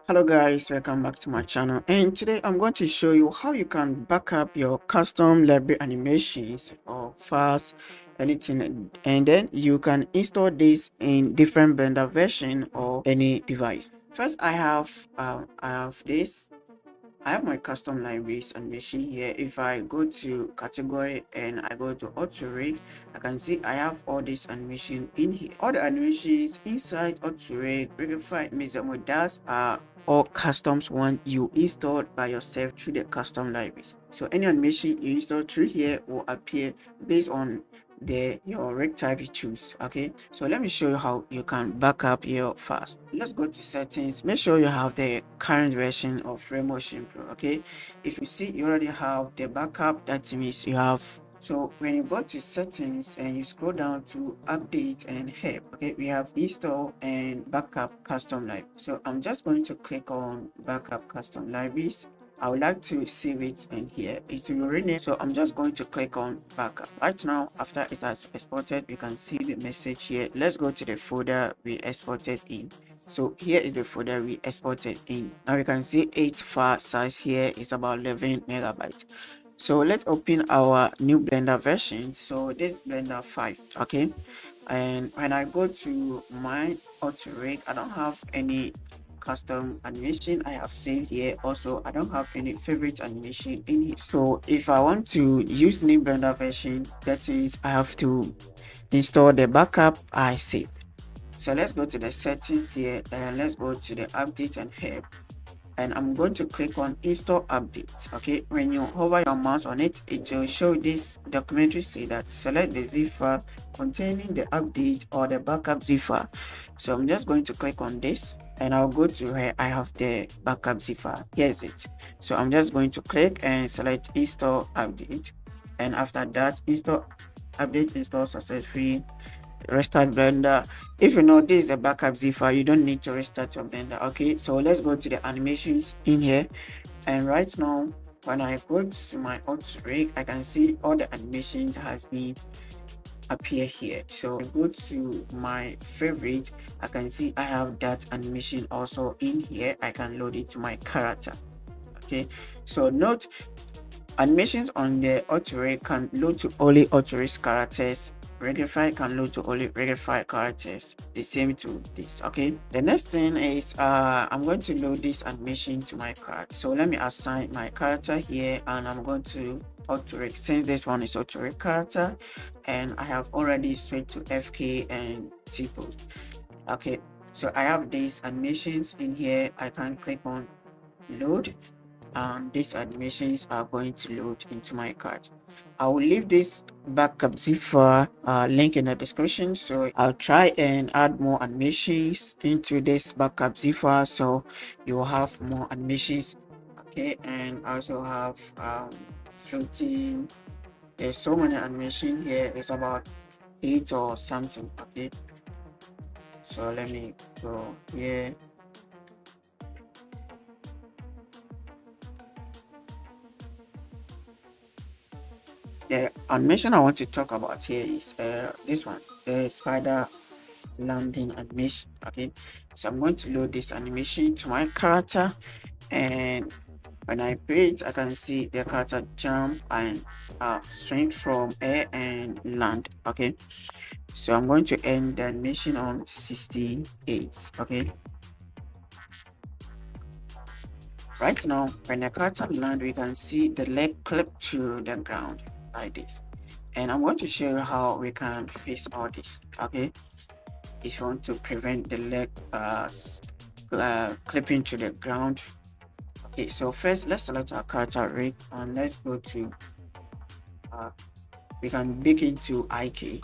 Hello guys, welcome back to my channel, and today I'm going to show you how you can back up your custom library animations or files, anything, and then you can install this in different Blender version or any device. First, I have my custom libraries animation here. If I go to category and I go to auto rig, I can see I have all this animation in here. All the animations inside auto rig, Rigify, Mizamo, that's are all customs one you installed by yourself through the custom libraries. So any animation you install through here will appear based on your rig type you choose. Okay, so let me show you how you can back up your fast. Let's go to settings. Make sure you have the current version of RealMotion Pro. Okay, if you see you already have the backup, that means you have. So when you go to settings and you scroll down to update and help, okay, we have install and backup custom library. So I'm just going to click on backup custom libraries. I would like to save it in here. It will rename, so I'm just going to click on backup. Right now, after it has exported, you can see the message here. Let's go to the folder we exported in. So here is the folder we exported in. Now you can see 8 file size here is about 11 megabytes. So let's open our new Blender version. So this is Blender 5. Okay, and when I go to my auto rig, I don't have any custom animation I have saved here. Also, I don't have any favorite animation in here. So if I want to use new Blender version, that is I have to install the backup I saved. So let's go to the settings here and let's go to the update and help, and I'm going to click on install updates. Okay, when you hover your mouse on it, it will show this documentary say that select the zip file containing the update or the backup zip file. So I'm just going to click on this and I'll go to where I have the backup zip file. Here's it. So I'm just going to click and select install update, and after that, install update install successfully. Restart Blender. If you know this is a backup zip file, you don't need to restart your Blender. Okay, so let's go to the animations in here, and right now when I go to my auto rig, I can see all the animations has been appear here. So I go to my favorite, I can see I have that animation also in here. I can load it to my character. Okay, so note animations on the auto rig can load to only auto rig characters. Regify can load to only Regify characters. The same to this. Okay, the next thing is I'm going to load this animation to my character. So let me assign my character here, and I'm going to auto rig, since this one is auto rig character, and I have already switched to FK and T pose. Okay, so I have these animations in here. I can click on load, and these animations are going to load into my cart. I will leave this backup zip file link in the description, so I'll try and add more animations into this backup zip file, so you will have more animations. Okay, and I also have floating. There's so many animation here. It's about 8 or something. Okay, so let me go here. The animation I want to talk about here is this one, the spider landing animation. Okay, so I'm going to load this animation to my character, and when I play it, I can see the character jump and swing from air and land. Okay, so I'm going to end the animation on 68. Okay, right now when the character land, we can see the leg clip to the ground like this, and I'm going to show you how we can fix all this. Okay, if you want to prevent the leg clipping to the ground. Okay, so first let's select our character rig and let's go to we can bake into IK.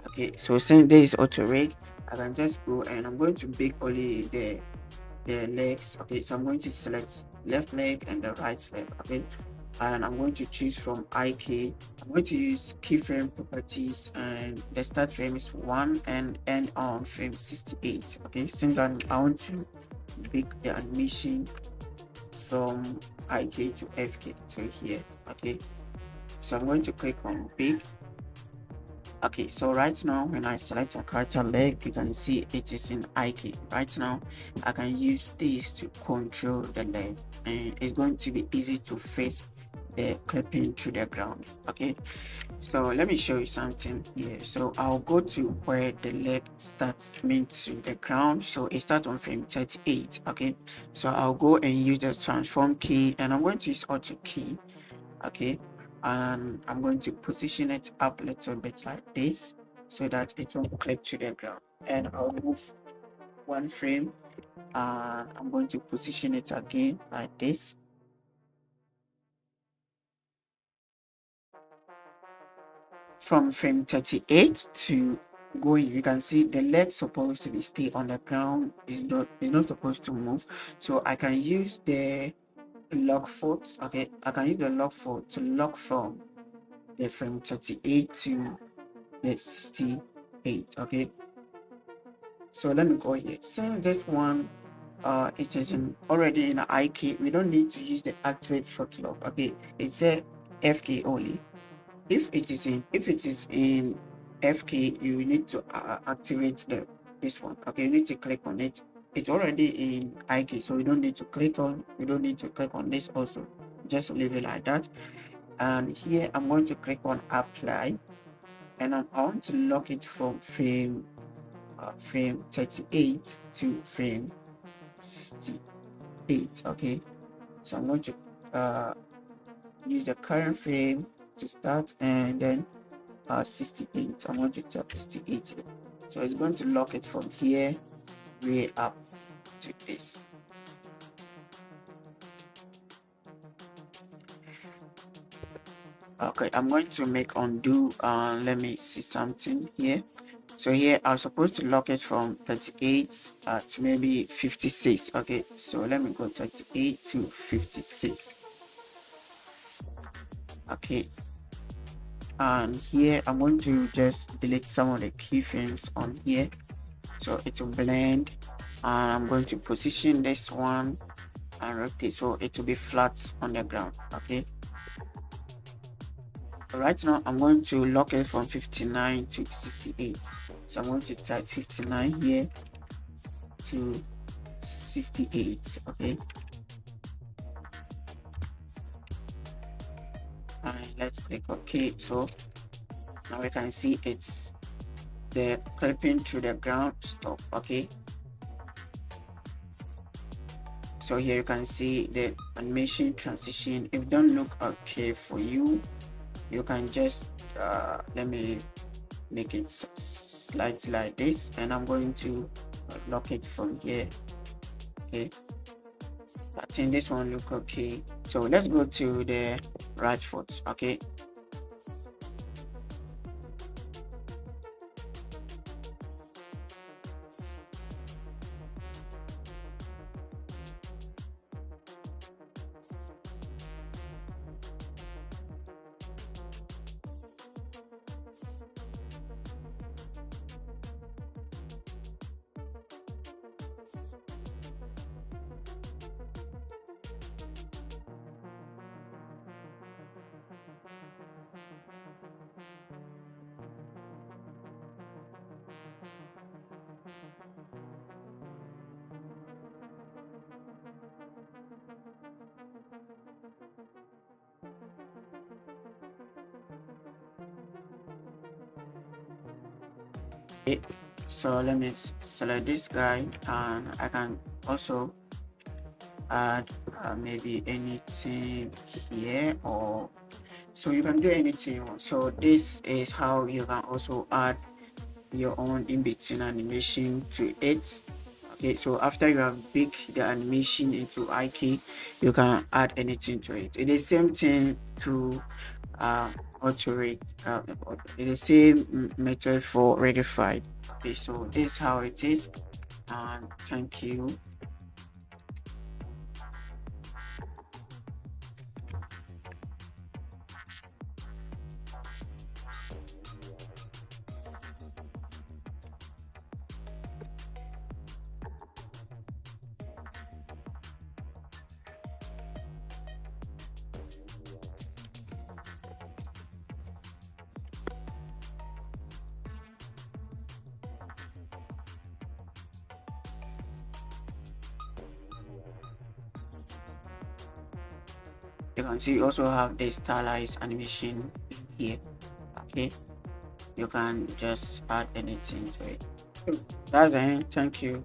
Okay, so since this is auto rig, I can just go and I'm going to bake only the legs. Okay, so I'm going to select left leg and the right leg. Okay, and I'm going to choose from IK. I'm going to use keyframe properties, and the start frame is 1 and end on frame 68. Okay, since I want to bake the animation from IK to FK to here. Okay, so I'm going to click on bake, Okay, so right now when I select a character leg, you can see it is in IK. Right now I can use this to control the leg, and it's going to be easy to face the clipping to the ground. Okay, so let me show you something here. So I'll go to where the leg starts, to the ground. So it starts on frame 38. Okay, so I'll go and use the transform key, and I'm going to use auto key. Okay, and I'm going to position it up a little bit like this so that it won't clip to the ground. And I'll move one frame, and I'm going to position it again like this. From frame 38 to going, you can see the leg supposed to be stay on the ground, is not supposed to move. So I can use the lock foot. Okay, I can use the lock foot to lock from the frame 38 to the 68. Okay, so let me go here. Since this one it is already in an IK, we don't need to use the activate foot lock. Okay, it's a FK only. If it is in FK, you need to activate this one. Okay, you need to click on it. It's already in IK, so we don't need to click on this also. Just leave it like that. And here I'm going to click on apply, and I want to lock it from frame 38 to frame 68. Okay, so I'm going to use the current frame to start, and then 68. I want it to 68 here. So it's going to lock it from here way up to this. Okay, I'm going to make undo. Let me see something here. So here I was supposed to lock it from 38 to maybe 56. Okay, so let me go 38 to 56. Okay, and here I'm going to just delete some of the keyframes on here so it will blend, and I'm going to position this one and rotate so it will be flat on the ground. Okay, right now I'm going to lock it from 59 to 68. So I'm going to type 59 here to 68. Okay, and let's click OK. So now we can see it's the clipping to the ground stop. Okay, so here you can see the animation transition. If it don't look okay for you, you can just let me make it slightly like this, and I'm going to lock it from here. Okay, I think this one look okay. So let's go to the right foot. Okay, so let me select this guy, and I can also add maybe anything here, or so you can do anything you want. So this is how you can also add your own in-between animation to it. Okay, so after you have baked the animation into IK, you can add anything to it. It is the same thing to auto-rig. It's the same method for Regified. Okay, so this is how it is, and thank you. You can see you also have the stylized animation here. Okay, you can just add anything to it. So that's it. Thank you.